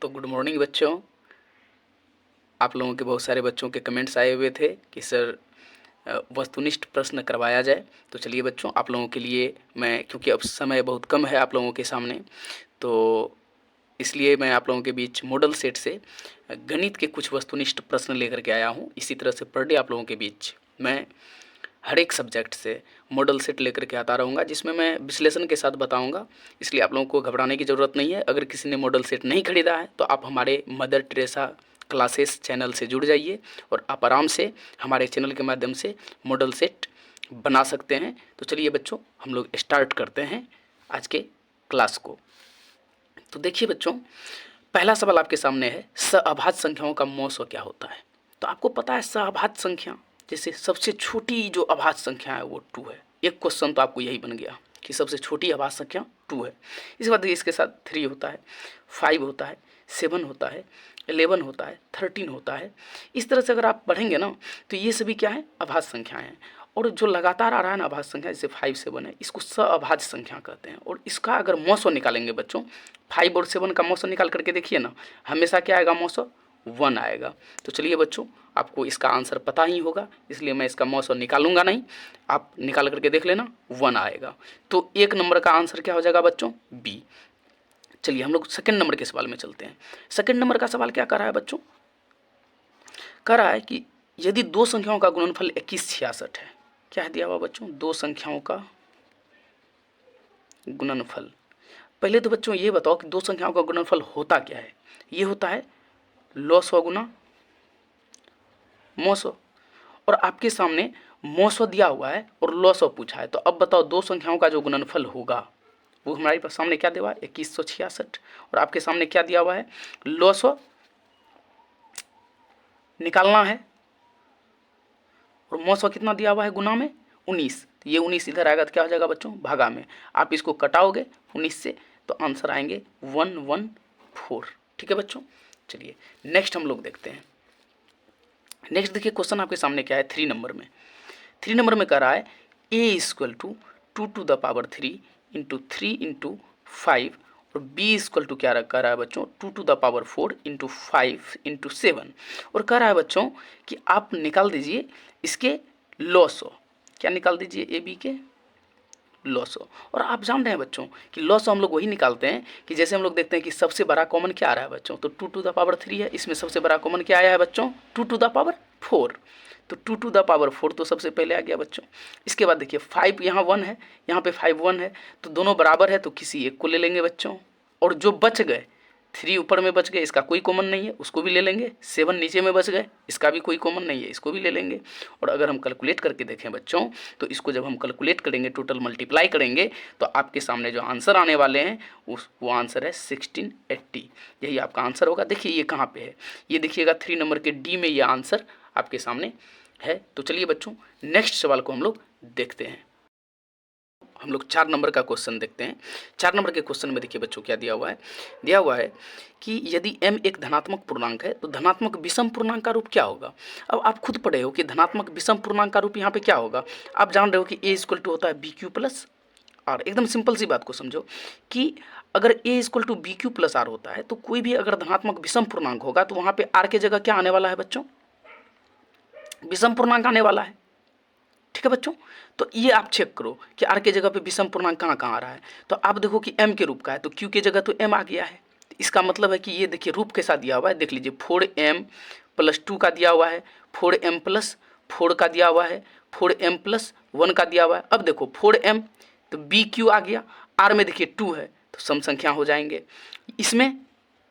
तो good morning बच्चों। आप लोगों के बहुत सारे बच्चों के कमेंट्स आए हुए थे कि सर वस्तुनिष्ठ प्रश्न करवाया जाए। तो चलिए बच्चों, आप लोगों के लिए मैं, क्योंकि अब समय बहुत कम है आप लोगों के सामने, तो इसलिए मैं आप लोगों के बीच मॉडल सेट से गणित के कुछ वस्तुनिष्ठ प्रश्न लेकर के आया हूँ। इसी तरह से पर डे आप लोगों के बीच मैं हर एक सब्जेक्ट से मॉडल सेट लेकर के आता रहूँगा, जिसमें मैं विश्लेषण के साथ बताऊँगा। इसलिए आप लोगों को घबराने की ज़रूरत नहीं है। अगर किसी ने मॉडल सेट नहीं खरीदा है तो आप हमारे मदर टेरेसा क्लासेस चैनल से जुड़ जाइए और आप आराम से हमारे चैनल के माध्यम से मॉडल सेट बना सकते हैं। तो चलिए बच्चों, हम लोग स्टार्ट करते हैं आज के क्लास को। तो देखिए बच्चों, पहला सवाल आपके सामने है, सहअभाज्य संख्याओं का मौसो क्या होता है। तो आपको पता है सहअभाज्य संख्या, जैसे सबसे छोटी जो अभाज्य संख्या है वो 2 है। एक क्वेश्चन तो आपको यही बन गया कि सबसे छोटी अभाज्य संख्या 2 है। इसके बाद इसके साथ 3 होता है, 5 होता है, 7 होता है, 11 होता है, 13 होता है। इस तरह से अगर आप पढ़ेंगे ना तो ये सभी क्या है, अभाज्य संख्याएं हैं। और जो लगातार आ रहा है ना अभाज्य संख्या, जैसे 5, 7 है, इसको सहअभाज्य संख्या कहते हैं। और इसका अगर मौसो निकालेंगे बच्चों, 5 और 7 का मौसो निकाल करके देखिए ना, हमेशा क्या आएगा, मौसो 1 आएगा। तो चलिए बच्चों, आपको इसका आंसर पता ही होगा, इसलिए मैं इसका मौसो निकालूंगा नहीं, आप निकाल करके देख लेना, 1 आएगा। तो 1 नंबर का आंसर क्या हो जाएगा बच्चों, बी। चलिए हम लोग सेकंड नंबर के सवाल में चलते हैं। सेकंड नंबर का सवाल क्या कर रहा है बच्चों, कर रहा है कि यदि दो संख्याओं का गुणनफल 2166 है। क्या है दिया हुआ बच्चों, दो संख्याओं का गुणनफल। पहले तो बच्चों ये बताओ कि दो संख्याओं का गुणनफल होता क्या है। ये होता है लॉसो गुना मौसो। और आपके सामने मौसो दिया हुआ है और लॉसो पूछा है। तो अब बताओ दो संख्याओं का जो गुणनफल होगा वो हमारे पास सामने क्या दिया हुआ है, 2166। और आपके सामने क्या दिया हुआ है, लॉसो निकालना है और मौसो कितना दिया हुआ है, गुना में 19। ये 19 इधर आएगा तो क्या हो जाएगा बच्चों, भागा में। आप इसको कटाओगे 19 से तो आंसर आएंगे 114। ठीक है बच्चों। चलिए नेक्स्ट हम लोग देखते हैं। नेक्स्ट देखिए क्वेश्चन आपके सामने क्या है, 3 नंबर में। 3 नंबर में कह रहा है a equal to 2 to the power 3 into 3 into 5 और b इक्वल टू क्या कह रहा है बच्चों, 2 to the power 4 into 5 into 7। और कह रहा है बच्चों कि आप निकाल दीजिए इसके लॉसो। क्या निकाल दीजिए, ए बी के लॉसो। और आप जान रहे हैं बच्चों कि लॉसो हम लोग वही निकालते हैं कि जैसे हम लोग देखते हैं कि सबसे बड़ा कॉमन क्या आ रहा है बच्चों, तो 2 टू द पावर 3 है, इसमें सबसे बड़ा कॉमन क्या आया है बच्चों, 2 टू द पावर 4। तो 2 टू द पावर 4 तो सबसे पहले आ गया बच्चों। इसके बाद देखिए 5 यहाँ 1 है, यहाँ पे 5 1 है, तो दोनों बराबर है तो किसी एक को ले लेंगे बच्चों। और जो बच गए, 3 ऊपर में बच गए, इसका कोई कॉमन नहीं है, उसको भी ले लेंगे। 7 नीचे में बच गए, इसका भी कोई कॉमन नहीं है, इसको भी ले लेंगे। और अगर हम कैलकुलेट करके देखें बच्चों, तो इसको जब हम कैलकुलेट करेंगे, टोटल मल्टीप्लाई करेंगे, तो आपके सामने जो आंसर आने वाले हैं वो आंसर है 1680। यही आपका आंसर होगा। देखिए ये कहाँ पे है, ये देखिएगा 3 नंबर के डी में ये आंसर आपके सामने है। तो चलिए बच्चों नेक्स्ट सवाल को हम लोग देखते हैं। हम लोग 4 नंबर का क्वेश्चन देखते हैं। 4 नंबर के क्वेश्चन में देखिए बच्चों क्या दिया हुआ है, दिया हुआ है कि यदि m एक धनात्मक पूर्णांक है तो धनात्मक विषम पूर्णांक का रूप क्या होगा। अब आप खुद पढ़े हो कि धनात्मक विषम पूर्णांक का रूप यहाँ पे क्या होगा। आप जान रहे हो कि a इक्वल टू होता है बी क्यू प्लस आर। एकदम सिंपल सी बात को समझो कि अगर a equal to B Q plus R होता है तो कोई भी अगर धनात्मक विषम पूर्णांक होगा तो वहाँ पे आर के जगह क्या आने वाला है बच्चों, विषम पूर्णांक आने वाला है। ठीक है बच्चों। तो ये आप चेक करो कि आर के जगह पे विषम पूर्णांक कहाँ कहाँ आ रहा है। तो आप देखो कि m के रूप का है तो q के जगह तो m आ गया है। इसका मतलब है कि ये देखिए रूप के साथ दिया हुआ है, देख लीजिए 4m प्लस 2 का दिया हुआ है, 4m प्लस 4 का दिया हुआ है, 4m प्लस 1 का दिया हुआ है। अब देखो 4m तो बी क्यू आ गया, आर में देखिए 2 है तो सम संख्या हो जाएंगे। इसमें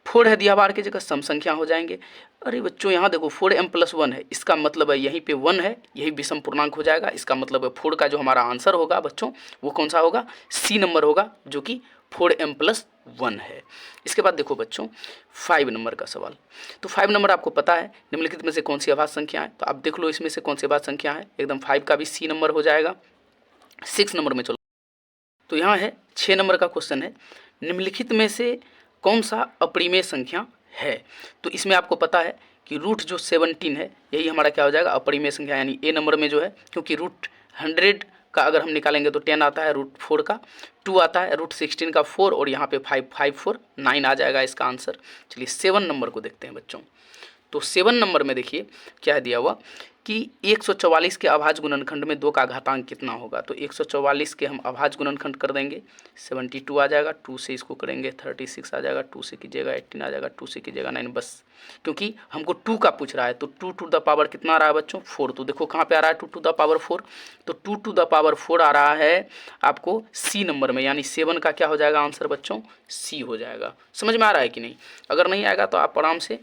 4 है दिया हुआ आर की जगह, सम संख्या हो जाएंगे। अरे बच्चों यहाँ देखो 4m प्लस 1 है, इसका मतलब है यहीं पे 1 है, यही विषम पूर्णांक हो जाएगा। इसका मतलब है 4 का जो हमारा आंसर होगा बच्चों वो कौन सा होगा, सी नंबर होगा, जो कि 4m प्लस 1 है। इसके बाद देखो बच्चों 5 नंबर का सवाल। तो 5 नंबर आपको पता है निम्नलिखित में से कौन सी अभाज्य संख्या है। तो आप देख लो इसमें से कौन सी अभाज्य संख्या है, एकदम 5 का भी सी नंबर हो जाएगा। 6 नंबर में चलो, तो यहाँ है 6 नंबर का क्वेश्चन है, निम्नलिखित में से कौन सा अपरिमेय संख्या है। तो इसमें आपको पता है कि रूट जो 17 है यही हमारा क्या हो जाएगा, अपरिमेय संख्या, यानी ए नंबर में जो है, क्योंकि रूट 100 का अगर हम निकालेंगे तो 10 आता है √4 का, 2 आता है √16 का 4, और यहाँ पे 5 5 4 9 आ जाएगा इसका आंसर। चलिए 7 नंबर को देखते हैं बच्चों। तो 7 नंबर में देखिए क्या दिया हुआ कि 144 के अभाज्य गुणनखंड में 2 का घातांक कितना होगा। तो 144 के हम अभाज्य गुणनखंड कर देंगे, 72 आ जाएगा, 2 से इसको करेंगे 36 आ जाएगा, 2 से कीजिएगा 18 आ जाएगा, 2 से कीजिएगा 9, बस क्योंकि हमको 2 का पूछ रहा है। तो 2 टू द पावर कितना आ रहा है बच्चों 4। तो देखो कहाँ पे आ रहा है 2 टू द पावर 4, तो 2 टू द पावर 4 आ रहा है आपको सी नंबर में, यानी 7 का क्या हो जाएगा आंसर बच्चों सी हो जाएगा। समझ में आ रहा है कि नहीं? अगर नहीं आएगा तो आप आराम से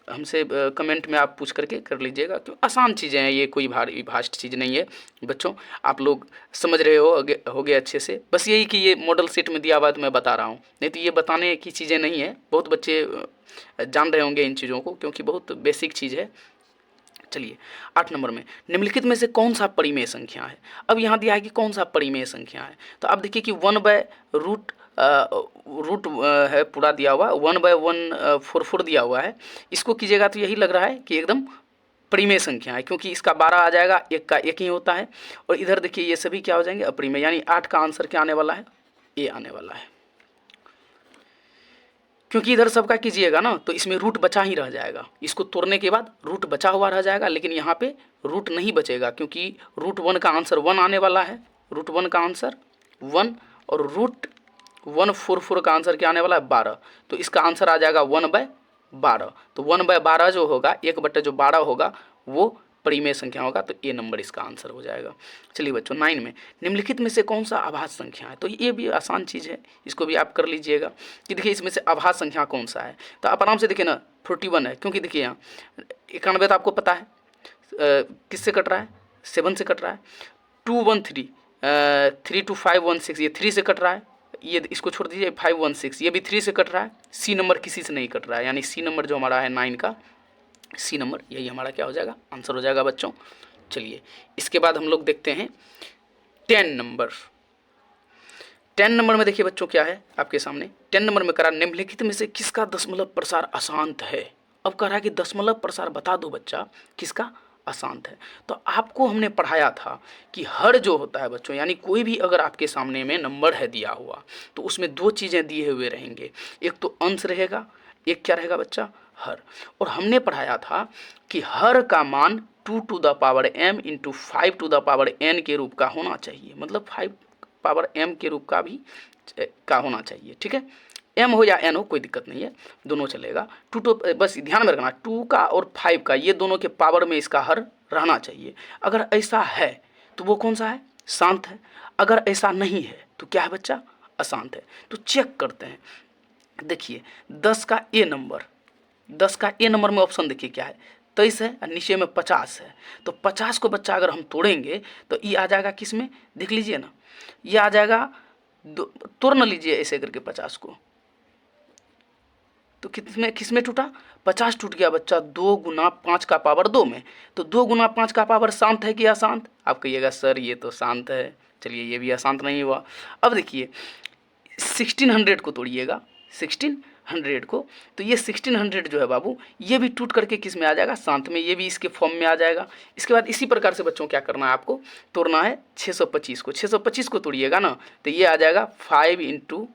हमसे कमेंट में आप पूछ करके कर लीजिएगा, क्यों आसान चीज़ें हैं ये, कोई भारी भास्ट चीज़ नहीं है बच्चों, आप लोग समझ रहे हो गए अच्छे से। बस यही कि ये मॉडल सेट में दिया हुआ है तो मैं बता रहा हूँ, नहीं तो ये बताने की चीज़ें नहीं है। बहुत बच्चे जान रहे होंगे इन चीज़ों को क्योंकि बहुत बेसिक चीज़ है। चलिए 8 नंबर में निम्नलिखित में से कौन सा परिमेय संख्या है। अब यहाँ दिया है कि कौन सा परिमेय संख्या है, तो आप देखिए कि 1/रूट है पूरा दिया हुआ, 1/144 दिया हुआ है। इसको कीजिएगा तो यही लग रहा है कि एकदम परिमेय संख्या है, क्योंकि इसका 12 आ जाएगा, एक का एक ही होता है, और इधर देखिए ये सभी क्या हो जाएंगे अपरिमेय, यानी 8 का आंसर क्या आने वाला है ए आने वाला है। क्योंकि इधर सबका कीजिएगा ना तो इसमें रूट बचा ही रह जाएगा, इसको तोड़ने के बाद रूट बचा हुआ रह जाएगा, लेकिन यहाँ पे रूट नहीं बचेगा क्योंकि √1 का आंसर 1 आने वाला है, √1 का आंसर 1, और √144 का आंसर क्या आने वाला है 12। तो इसका आंसर आ जाएगा 1/12। तो 1/12 जो होगा 1/12 होगा वो परिमेय संख्या होगा, तो ए नंबर इसका आंसर हो जाएगा। चलिए बच्चों 9 में निम्नलिखित में से कौन सा अभाज्य संख्या है। तो ये भी आसान चीज़ है, इसको भी आप कर लीजिएगा कि देखिए इसमें से अभाज्य संख्या कौन सा है। तो आप आराम से देखिए ना 41 है, क्योंकि देखिए यहाँ 91 तो आपको पता है किससे कट रहा है 7 से कट रहा है, 213 32516 ये 3 से कट रहा है, ये इसको छोड़ दीजिए 516 ये भी 3 से कट रहा है, सी नंबर किसी से नहीं कट रहा है, यानी सी नंबर जो हमारा है 9 का सी नंबर यही हमारा क्या हो जाएगा आंसर हो जाएगा बच्चों। चलिए इसके बाद हम लोग देखते हैं 10 नंबर। 10 नंबर में देखिए बच्चों क्या है आपके सामने, 10 नंबर में करा निम्नलिखित में से किसका दशमलव प्रसार अशांत है। अब कह रहा है कि दशमलव प्रसार बता दो बच्चा किसका अशांत है। तो आपको हमने पढ़ाया था कि हर जो होता है बच्चों, यानी कोई भी अगर आपके सामने में नंबर है दिया हुआ तो उसमें 2 चीज़ें दिए हुए रहेंगे, एक तो अंश रहेगा, एक क्या रहेगा बच्चा हर। और हमने पढ़ाया था कि हर का मान 2 to the power m into 5 to the power n के रूप का होना चाहिए, मतलब 5 पावर m के रूप का भी का होना चाहिए, ठीक है। m हो या n हो कोई दिक्कत नहीं है, दोनों चलेगा। 2 तो बस ध्यान में रखना 2 का और 5 का ये दोनों के पावर में इसका हर रहना चाहिए। अगर ऐसा है तो वो कौन सा है शांत है, अगर ऐसा नहीं है तो क्या है बच्चा अशांत है। तो चेक करते हैं, देखिए 10 का ए नंबर, 10 का ए नंबर में ऑप्शन देखिए क्या है 23 है और नीचे में 50 है। तो 50 को बच्चा अगर हम तोड़ेंगे तो ये आ जाएगा किस में देख लीजिए ना, ये आ जाएगा तोड़ न लीजिए ऐसे करके 50 को, तो किस में टूटा 50 टूट गया बच्चा 2 गुना 5 का पावर 2 में। तो 2 गुना 5 का पावर शांत है कि अशांत, आप कहिएगा सर ये तो शांत है। चलिए ये भी अशांत नहीं हुआ। अब देखिए 1600 को तोड़िएगा 1600 को, तो ये 1600 जो है बाबू ये भी टूट करके किस में आ जाएगा शांत में, ये भी इसके फॉर्म में आ जाएगा। इसके बाद इसी प्रकार से बच्चों क्या करना है आपको तोड़ना है 625 को, 625 को तोड़िएगा ना तो ये आ जाएगा 5 इंटू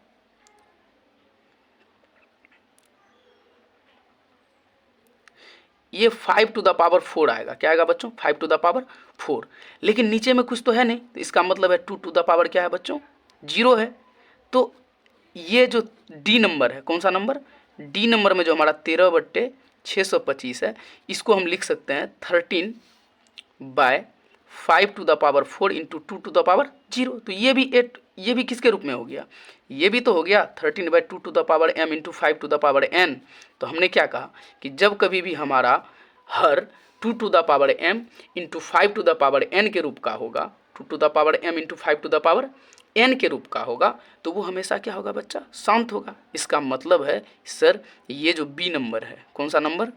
ये 5 टू द पावर 4 आएगा, क्या आएगा बच्चों 5 टू द पावर 4। लेकिन नीचे में कुछ तो है नहीं, तो इसका मतलब है 2 टू द पावर क्या है बच्चों 0 है। तो ये जो डी नंबर है कौन सा नंबर डी नंबर में जो हमारा 13/625 है, इसको हम लिख सकते हैं 13/5 to the power 4 into 2 to the power 0। तो ये भी 8, ये भी किसके रूप में हो गया, ये भी तो हो गया 13/2 to the power m into 5 to the power n। तो हमने क्या कहा कि जब कभी भी हमारा हर 2 to the power m into 5 to the power n के रूप का होगा, 2 to the power m into 5 to the power n के रूप का होगा, तो वो हमेशा क्या होगा बच्चा शांत होगा। इसका मतलब है सर ये जो बी नंबर है कौन सा नंबर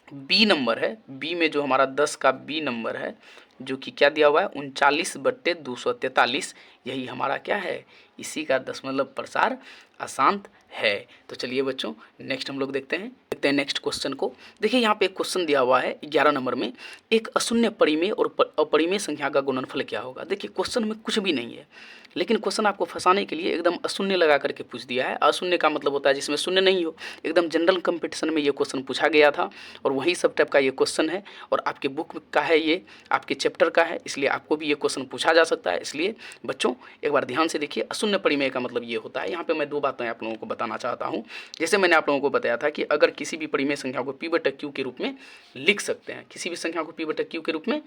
बी नंबर है, बी में जो हमारा 10 का बी नंबर है जो कि क्या दिया हुआ है 39/243, यही हमारा क्या है इसी का दशमलव प्रसार अशांत है। तो चलिए बच्चों नेक्स्ट हम लोग देखते हैं देखते हैं नेक्स्ट क्वेश्चन को। देखिए यहाँ पे एक क्वेश्चन दिया हुआ है 11 नंबर में, एक अशून्य परिमेय और अपरिमेय संख्या का गुणनफल क्या होगा। देखिए क्वेश्चन में कुछ भी नहीं है, लेकिन क्वेश्चन आपको फंसाने के लिए एकदम अशून्य लगा करके पूछ दिया है। अशून्य का मतलब होता है जिसमें शून्य नहीं हो। एकदम जनरल कंपटीशन में ये क्वेश्चन पूछा गया था और वही सब टाइप का ये क्वेश्चन है और आपके बुक का है, ये आपके चैप्टर का है, इसलिए आपको भी ये क्वेश्चन पूछा जा सकता है। इसलिए बच्चों एक बार ध्यान से देखिए, अशून्य परिमेय का मतलब ये होता है। यहाँ पे मैं दो बातें आप लोगों को बताना चाहता हूँ। जैसे मैंने आप लोगों को बताया था कि अगर किसी भी परिमेय संख्या को p/q के रूप में लिख सकते हैं, किसी भी संख्या को p/q के रूप में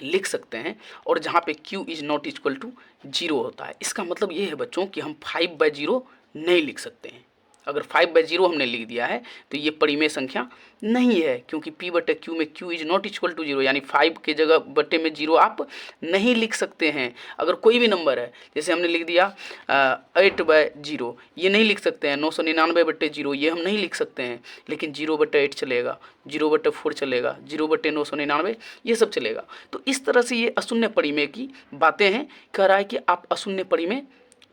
लिख सकते हैं और जहाँ पे q is not equal to 0 होता है, इसका मतलब ये है बच्चों कि हम 5/0 नहीं लिख सकते हैं। अगर 5/0 हमने लिख दिया है तो ये परिमेय संख्या नहीं है, क्योंकि p/q में q is not equal to 0, यानी 5 के जगह बटे में 0 आप नहीं लिख सकते हैं। अगर कोई भी नंबर है, जैसे हमने लिख दिया 8/0, ये नहीं लिख सकते हैं। 999/0 ये हम नहीं लिख सकते हैं, लेकिन 0/8 चलेगा, 0/4 चलेगा, 0/999 ये सब चलेगा। तो इस तरह से ये अशून्य परिमेय की बातें हैं। कह रहा है कि आप अशून्य परिमेय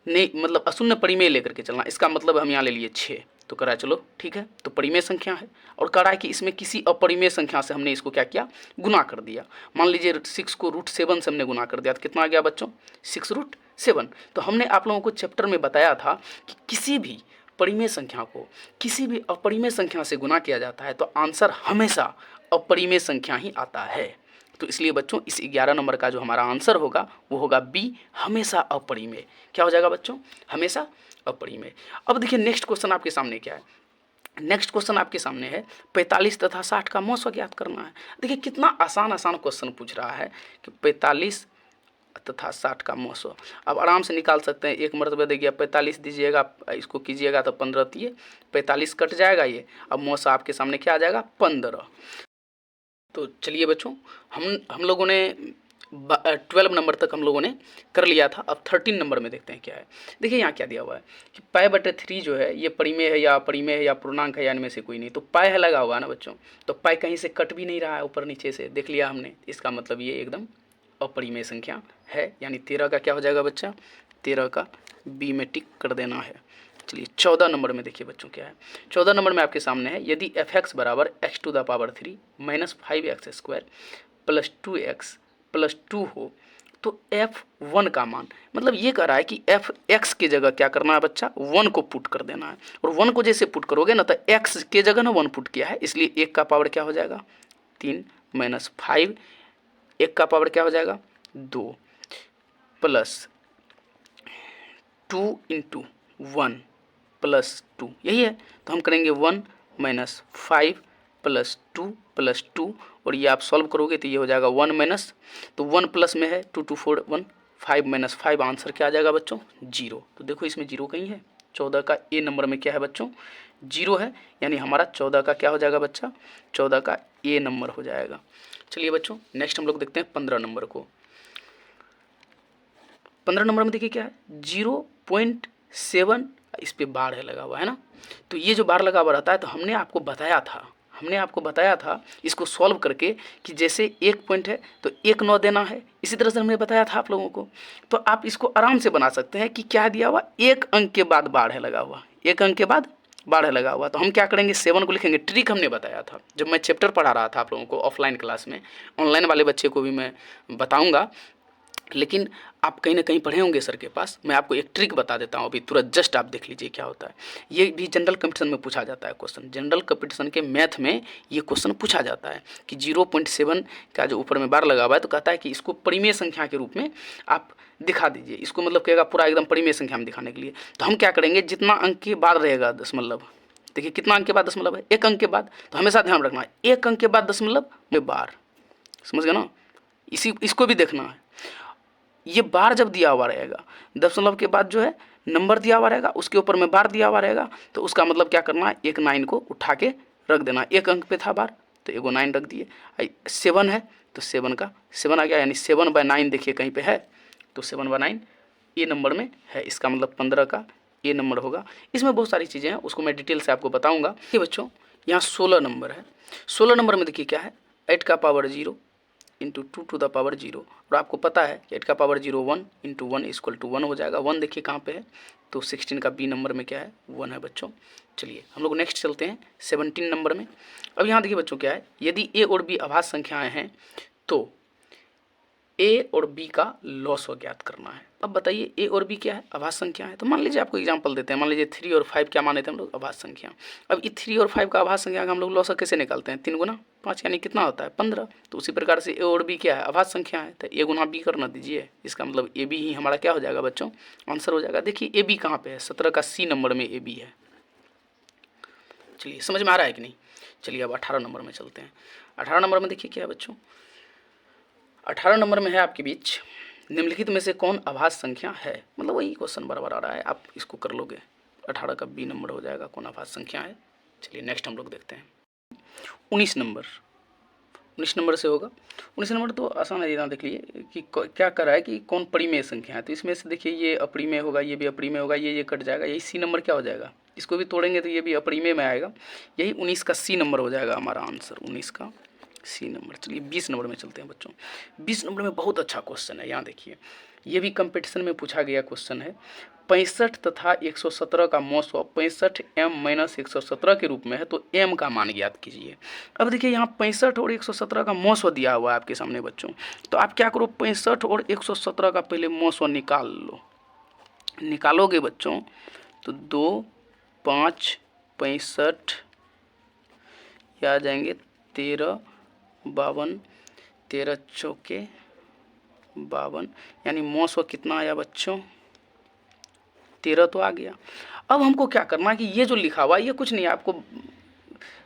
नहीं, मतलब अशून्य परिमेय लेकर के चलना। इसका मतलब हम यहाँ ले लिए 6, तो करा चलो ठीक है, तो परिमेय संख्या है। और कह रहा है कि इसमें किसी अपरिमेय संख्या से हमने इसको क्या किया, गुना कर दिया। मान लीजिए 6 को √7 से हमने गुना कर दिया, तो कितना आ गया बच्चों, 6√7। तो हमने आप लोगों को चैप्टर में बताया था कि किसी भी परिमेय संख्या को किसी भी अपरिमेय संख्या से गुना किया जाता है तो आंसर हमेशा अपरिमेय संख्या ही आता है। तो इसलिए बच्चों इस 11 नंबर का जो हमारा आंसर होगा वो होगा बी, हमेशा अपरिमेय। क्या हो जाएगा बच्चों, हमेशा अपरिमेय। अब देखिए नेक्स्ट क्वेश्चन आपके सामने क्या है। नेक्स्ट क्वेश्चन आपके सामने है 45 तथा 60 का मौसा ज्ञात करना है। देखिए कितना आसान क्वेश्चन पूछ रहा है कि 45 तथा 60 का मौसा। अब आराम से निकाल सकते हैं। एक मरतबा देखिए 45 दीजिएगा, इसको कीजिएगा तो 15 दिए, 45 कट जाएगा ये। अब मौसा आपके सामने क्या आ जाएगा, 15। तो चलिए बच्चों हम लोगों ने 12 नंबर तक हम लोगों ने कर लिया था। अब 13 नंबर में देखते हैं क्या है। देखिए यहाँ क्या दिया हुआ है कि π/3 जो है ये परिमेय है या अपरिमेय है या पूर्णांक है या इनमें से कोई नहीं। तो पाई है लगा हुआ है ना बच्चों, तो पाई कहीं से कट भी नहीं रहा है, ऊपर नीचे से देख लिया हमने। इसका मतलब ये एकदम अपरिमेय संख्या है, यानी 13 का क्या हो जाएगा बच्चा, 13 का बी में टिक कर देना है। चलिए 14 नंबर में देखिए बच्चों क्या है। 14 नंबर में आपके सामने है, यदि fx बराबर x⁵ minus 5x² plus 2x plus 2 हो तो f1 का मान, मतलब ये कह रहा है कि fx के जगह क्या करना है बच्चा, 1 को पुट कर देना है। और 1 को जैसे पुट करोगे ना तो x के जगह ना 1 पुट किया है, इसलिए 1 का पावर क्या हो जाएगा 3 माइनस 5, 1 का पावर क्या हो जाएगा 2 प्लस 2 × 1 प्लस 2, यही है। तो हम करेंगे 1 माइनस 5 प्लस 2 प्लस 2, और ये आप सॉल्व करोगे तो ये हो जाएगा 1 माइनस, तो 1 प्लस में है 2 2 4 1, 5 माइनस 5, आंसर क्या आ जाएगा बच्चों 0। तो देखो इसमें 0 कहीं है। 14 का ए नंबर में क्या है बच्चों 0 है, यानी हमारा 14 का क्या हो जाएगा बच्चा, 14 का ए नंबर हो जाएगा। चलिए बच्चों नेक्स्ट हम लोग देखते हैं 15 नंबर को। 15 नंबर में देखिए क्या है 0.7, इस पे बार है लगा हुआ है ना। तो ये जो बार लगा हुआ रहता है, तो हमने आपको बताया था इसको सॉल्व करके कि जैसे 1 पॉइंट है तो 1 9 देना है। इसी तरह से हमने बताया था आप लोगों को। तो आप इसको आराम से बना सकते हैं कि क्या दिया हुआ, 1 अंक के बाद बार है लगा हुआ, 1 अंक के बाद बार है लगा हुआ। तो हम क्या करेंगे 7 को लिखेंगे। ट्रिक हमने बताया था जब मैं चैप्टर पढ़ा रहा था आप लोगों को ऑफलाइन क्लास में। ऑनलाइन वाले बच्चे को भी मैं बताऊँगा, लेकिन आप कहीं ना कहीं पढ़े होंगे सर के पास। मैं आपको एक ट्रिक बता देता हूँ अभी तुरंत, जस्ट आप देख लीजिए क्या होता है। ये भी जनरल कंपटीशन में पूछा जाता है क्वेश्चन, जनरल कंपटीशन के मैथ में ये क्वेश्चन पूछा जाता है कि 0.7 का जो ऊपर में बार लगा हुआ है, तो कहता है कि इसको परिमेय संख्या के रूप में आप दिखा दीजिए। इसको मतलब कहेगा पूरा एकदम परिमेय संख्या में दिखाने के लिए। तो हम क्या करेंगे, जितना अंक के बाद रहेगा दशमलव, देखिए कितना अंक के बाद दशमलव है, 1 अंक के बाद, तो हमेशा ध्यान रखना है 1 अंक के बाद दशमलव में बार, समझ गए ना। इसको भी देखना है। ये बार जब दिया हुआ रहेगा, दशमलव के बाद जो है नंबर दिया हुआ रहेगा, उसके ऊपर में बार दिया हुआ रहेगा, तो उसका मतलब क्या करना है, एक 9 को उठा के रख देना। 1 अंक पे था बार तो एगो 9 रख दिए। 7 है तो 7 का 7 आ गया, यानी 7/9 देखिए कहीं पे है, तो 7/9 ए नंबर में है। इसका मतलब 15 का ए नंबर होगा। इसमें बहुत सारी चीज़ें हैं, उसको मैं डिटेल से आपको बताऊँगा। ये बच्चों यहाँ 16 नंबर है। 16 नंबर में देखिए क्या है, 8 का power 0 into 2 to the power 0, और आपको पता है कि 8 का पावर 0 1 इंटू 1 इक्वल टू 1 हो जाएगा। 1 देखिए कहाँ पे है, तो 16 का बी नंबर में क्या है, 1 है बच्चों। चलिए हम लोग नेक्स्ट चलते हैं 17 नंबर में। अब यहाँ देखिए बच्चों क्या है, यदि ए और बी अभाज्य संख्याएं हैं तो ए और बी का लॉस ज्ञात करना है। अब बताइए ए और बी क्या है, अभाज्य संख्या है। तो मान लीजिए आपको एग्जांपल देते हैं, मान लीजिए 3 और 5 क्या माने थे हम लोग, अभाज्य संख्या। अब ये 3 और 5 का अभाज्य संख्या का हम लोग लॉस कैसे निकालते हैं, 3 गुना 5 यानी कितना होता है 15। तो उसी प्रकार से ए और बी क्या है, अभाज्य संख्या है, तो ए गुना बी करना दीजिए। इसका मतलब ए बी ही हमारा क्या हो जाएगा बच्चों, आंसर हो जाएगा। देखिए ए बी कहाँ पे है, 17 का सी नंबर में ए बी है। चलिए समझ में आ रहा है कि नहीं। चलिए अब 18 नंबर में चलते हैं। 18 नंबर में देखिए क्या है बच्चों, 18 नंबर में है आपके बीच, निम्नलिखित में से कौन अभाज्य संख्या है। मतलब वही क्वेश्चन बराबर आ रहा है, आप इसको कर लोगे। 18 का बी नंबर हो जाएगा, कौन अभाज्य संख्या है। चलिए नेक्स्ट हम लोग देखते हैं 19 नंबर। 19 नंबर से होगा, 19 नंबर तो आसान है। यहाँ देख लीजिए कि क्या कर रहा है कि कौन परिमेय संख्या है। तो इसमें से देखिए ये अपरिमेय होगा, ये भी अपरिमेय होगा, ये कट जाएगा, यही सी नंबर क्या हो जाएगा, इसको भी तोड़ेंगे तो ये भी अपरिमेय में आएगा। यही 19 का सी नंबर हो जाएगा हमारा आंसर, 19 का सी नंबर। चलिए 20 नंबर में चलते हैं बच्चों। 20 नंबर में बहुत अच्छा क्वेश्चन है, यहाँ देखिए ये भी कंपटीशन में पूछा गया क्वेश्चन है। 65 तथा 117 का मौसो 65 m माइनस 117 के रूप में है, तो m का मान ज्ञात कीजिए। अब देखिए यहाँ 65 और 117 का मौसो दिया हुआ है आपके सामने बच्चों, तो आप क्या करो 65 और 117 का पहले मौसो निकाल लो। निकालोगे बच्चों तो 2 5 65 ये आ जाएंगे 13 52 13 चौके 52, यानी मौसो कितना आया बच्चों 13 तो आ गया। अब हमको क्या करना है कि ये जो लिखा हुआ है ये कुछ नहीं है, आपको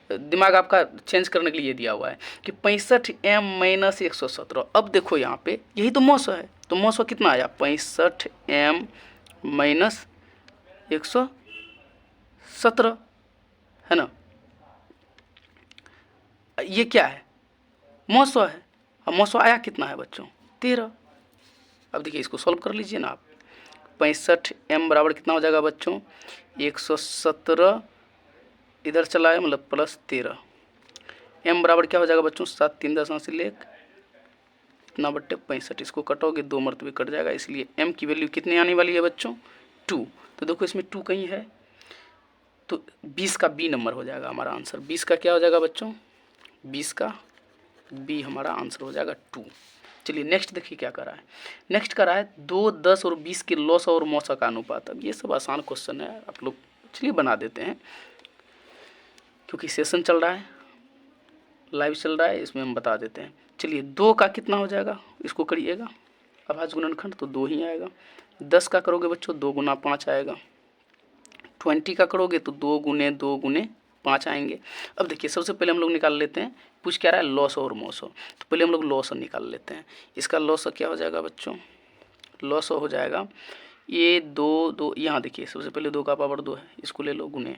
दिमाग आपका चेंज करने के लिए दिया हुआ है कि 65 m माइनस 117। अब देखो यहाँ पे यही तो मौसो है, तो मौसो कितना आया 65 m माइनस 117 है ना। ये क्या है, मौसो है। अब मौसो आया कितना है बच्चों 13। अब देखिए इसको सॉल्व कर लीजिए ना आप। 65 m बराबर कितना हो जाएगा बच्चों 117, इधर चला है मतलब प्लस 13। m बराबर क्या हो जाएगा बच्चों 7 3 दशमलव से लेकर इतना बट्टे 65। इसको कटोगे 2 मरतबे कट जाएगा, इसलिए m की वैल्यू कितनी आने वाली है बच्चों 2। तो देखो इसमें 2 कहीं है, तो 20 का बी नंबर हो जाएगा हमारा आंसर। 20 का क्या हो जाएगा बच्चों 20 का बी हमारा आंसर हो जाएगा 2। चलिए नेक्स्ट देखिए क्या कर रहा है। नेक्स्ट कर रहा है 2 10 और 20 के लॉस और मौसा का अनुपात। अब ये सब आसान क्वेश्चन है, आप लोग चलिए बना देते हैं, क्योंकि सेशन चल रहा है, लाइव चल रहा है, इसमें हम बता देते हैं। चलिए 2 का कितना हो जाएगा, इसको करिएगा अभाज्य गुणनखंड, तो 2 ही आएगा। 10 का करोगे बच्चों 2 गुना 5 आएगा। 20 का करोगे तो 2 गुने 2 गुने 5 आएंगे। अब देखिए सबसे पहले हम लोग निकाल लेते हैं, पूछ क्या रहा है लॉस और मौसो, तो पहले हम लोग लॉस निकाल लेते हैं। इसका लॉस क्या हो जाएगा बच्चों, लॉस हो जाएगा ये 2 2, यहाँ देखिए सबसे पहले 2 का पावर 2 है, इसको ले लो गुने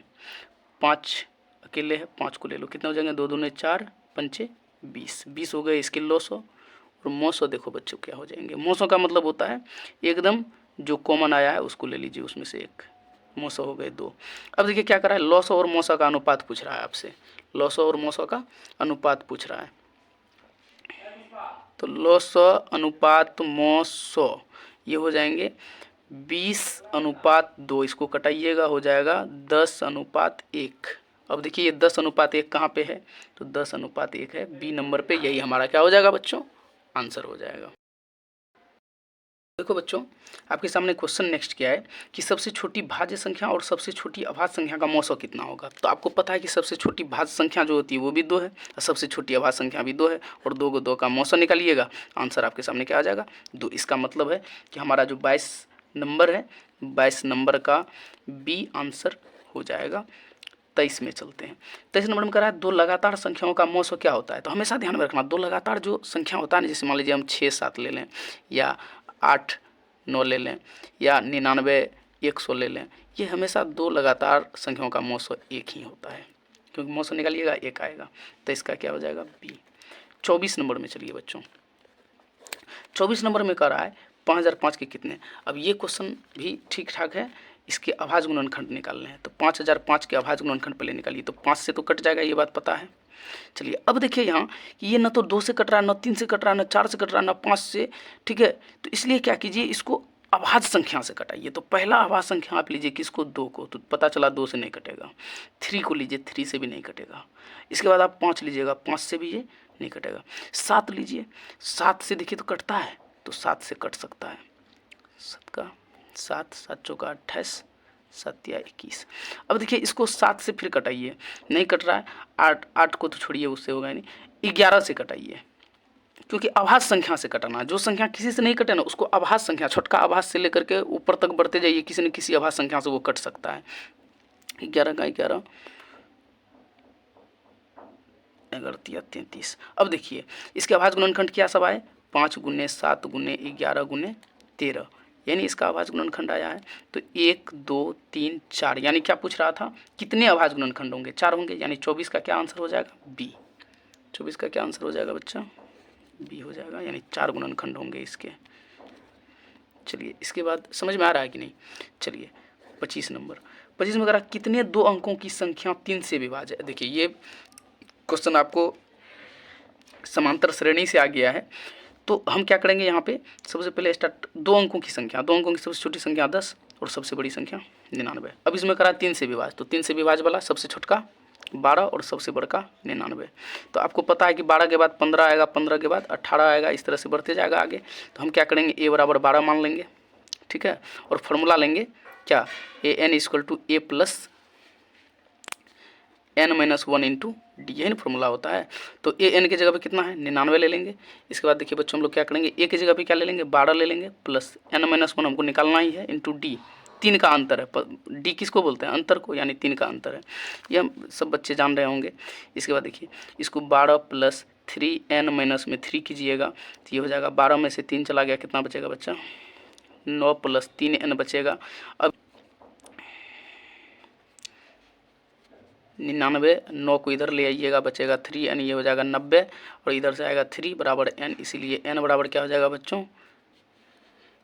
5 अकेले है, 5 को ले लो, कितने हो जाएंगे 2 दूने 4 5 20 20 हो गए इसके लॉस। और मौसो देखो बच्चों क्या हो जाएंगे, मौसो का मतलब होता है एकदम जो कॉमन आया है उसको ले लीजिए, उसमें से एक मौसो हो गए 2। अब देखिए क्या कर रहा है लॉस और मौसा का अनुपात पूछ रहा है आपसे, लॉस और मौसा का अनुपात पूछ रहा है। तो लॉस अनुपात मौसो ये हो जाएंगे 20:2, इसको कटाइएगा हो जाएगा 10:1। अब देखिए ये 10:1 कहाँ पे है, तो 10:1 है बी नंबर पे, यही हमारा क्या हो जाएगा बच्चों आंसर हो जाएगा। देखो बच्चों आपके सामने क्वेश्चन नेक्स्ट क्या है कि सबसे छोटी भाज्य संख्या और सबसे छोटी अभाज्य संख्या का मौसो कितना होगा। तो आपको पता है कि सबसे छोटी भाज्य संख्या जो होती है वो भी 2 है और सबसे छोटी अभाज्य संख्या भी 2 है, और 2 को 2 का मौसो निकालिएगा, आंसर आपके सामने क्या आ जाएगा 2। इसका मतलब है कि हमारा जो 22 नंबर है 22 नंबर का बी आंसर हो जाएगा। 23 में चलते हैं। 23 नंबर में कह रहा है 2 लगातार संख्याओं का मौसो क्या होता है। तो हमेशा ध्यान में रखना 2 लगातार जो संख्या होता है ना, जैसे मान लीजिए हम 6 7 ले लें या 8 9 ले लें या 99 100 ले लें, ये हमेशा 2 लगातार संख्याओं का मौसो एक ही होता है, क्योंकि मौसो निकालिएगा एक आएगा। तो इसका क्या हो जाएगा बी। 24 नंबर में चलिए बच्चों, 24 नंबर में कह रहा है 5005 के कितने। अब ये क्वेश्चन भी ठीक ठाक है, इसके अभाज्य गुणनखंड निकालने हैं। तो 5005 के अभाज्य गुणनखंड पहले निकालिए, तो 5 से तो कट जाएगा ये बात पता है, चलिए अब देखिए यहाँ कि ये ना तो 2 से कट रहा है, ना 3 से कट रहा है, ना 4 से कट रहा है, ना 5 से, ठीक है। तो इसलिए क्या कीजिए, इसको अभाज्य संख्या से कटाइए। तो पहला अभाज्य संख्या आप लीजिए किसको, 2 को, तो पता चला 2 से नहीं कटेगा। 3 को लीजिए, 3 से भी नहीं कटेगा। इसके बाद आप 5 लीजिएगा, 5 से भी ये नहीं कटेगा। 7 लीजिए, 7 से देखिए तो कटता है, तो 7 से कट सकता है। 7 का 7, 7 चौका 28, 7 या 21। अब देखिए इसको 7 से फिर कटाइए, नहीं कट रहा है। 8 को तो छोड़िए, उससे होगा नहीं। 11 से कटाइए, क्योंकि अभाज्य संख्या से कटाना, जो संख्या किसी से नहीं कटे ना उसको अभाज्य संख्या, छोटका अभाज्य से लेकर के ऊपर तक बढ़ते जाइए, किसी न किसी अभाज्य संख्या से वो कट सकता है। 11 का 11, 11 33। अब देखिए इसके अभाज्य गुणनखंड क्या सब आए, 5 गुने 7 गुने 11 गुने 13, यानी इसका अभाज्य गुणनखंड आया है। तो 1 2 3 4, यानी क्या पूछ रहा था, कितने अभाज्य गुणनखंड होंगे, 4 होंगे, यानी 24 का क्या आंसर हो जाएगा, बी। 24 का क्या आंसर हो जाएगा बच्चा, बी हो जाएगा, यानी 4 गुणनखंड होंगे इसके। चलिए इसके बाद समझ में आ रहा है कि नहीं। चलिए 25 नंबर, 25 में कह रहा कितने 2 अंकों की संख्या 3 से विभाज्य है। देखिए ये क्वेश्चन आपको समांतर श्रेणी से आ गया है। तो हम क्या करेंगे यहाँ पे, सबसे पहले स्टार्ट 2 अंकों की संख्या, 2 अंकों की सबसे छोटी संख्या 10 और सबसे बड़ी संख्या 99। अब इसमें करा 3 से विभाज्य, तो 3 से विभाज्य वाला सबसे छोटका 12 और सबसे बड़का 99। तो आपको पता है कि 12 के बाद 15 आएगा, 15 के बाद 18 आएगा, इस तरह से बढ़ते जाएगा आगे। तो हम क्या करेंगे, a बराबर 12 मान लेंगे, ठीक है। और फॉर्मूला लेंगे क्या, an equal to a plus n minus 1 into D, यही ना फॉर्मूला होता है। तो ए एन की जगह पे कितना है, 99 ले लेंगे। इसके बाद देखिए बच्चों हम लोग क्या करेंगे, ए की जगह पे क्या ले लेंगे, 12 ले लेंगे, प्लस n माइनस 1 हमको निकालना ही है, इंटू डी, 3 का अंतर है। डी किसको बोलते हैं, अंतर को, यानी 3 का अंतर है। ये हम सब बच्चे जान रहे होंगे। इसके बाद देखिए इसको 12 प्लस 3 n माइनस में 3 कीजिएगा, तो ये हो जाएगा 12 में से 3 चला गया, कितना बचेगा बच्चा, 9 प्लस 3n बचेगा। अब 99, 9 को इधर ले आइएगा, बचेगा 3n, ये हो जाएगा 90, और इधर से आएगा 3 बराबर n, इसीलिए n बराबर क्या हो जाएगा बच्चों,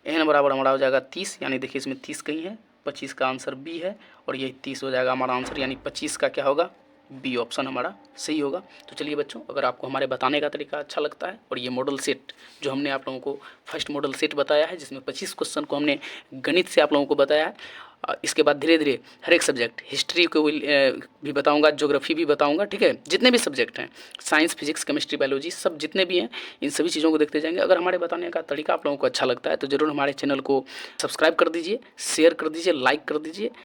n बराबर हमारा हो जाएगा 30, यानी देखिए इसमें 30 कहीं है, 25 का आंसर बी है, और यही 30 हो जाएगा हमारा आंसर, यानी 25 का क्या होगा, बी ऑप्शन हमारा सही होगा। तो चलिए बच्चों, अगर आपको हमारे बताने का तरीका अच्छा लगता है, और ये मॉडल सेट जो हमने आप लोगों को फर्स्ट मॉडल सेट बताया है, जिसमें 25 क्वेश्चन को हमने गणित से आप लोगों को बताया है, इसके बाद धीरे धीरे हर एक सब्जेक्ट, हिस्ट्री को भी बताऊंगा, ज्योग्राफी भी बताऊंगा, ठीक है। जितने भी सब्जेक्ट हैं, साइंस, फिजिक्स, केमिस्ट्री, बायोलॉजी, सब जितने भी हैं, इन सभी चीज़ों को देखते जाएंगे। अगर हमारे बताने का तरीका आप लोगों को अच्छा लगता है तो ज़रूर हमारे चैनल को सब्सक्राइब कर दीजिए, शेयर कर दीजिए, लाइक कर दीजिए।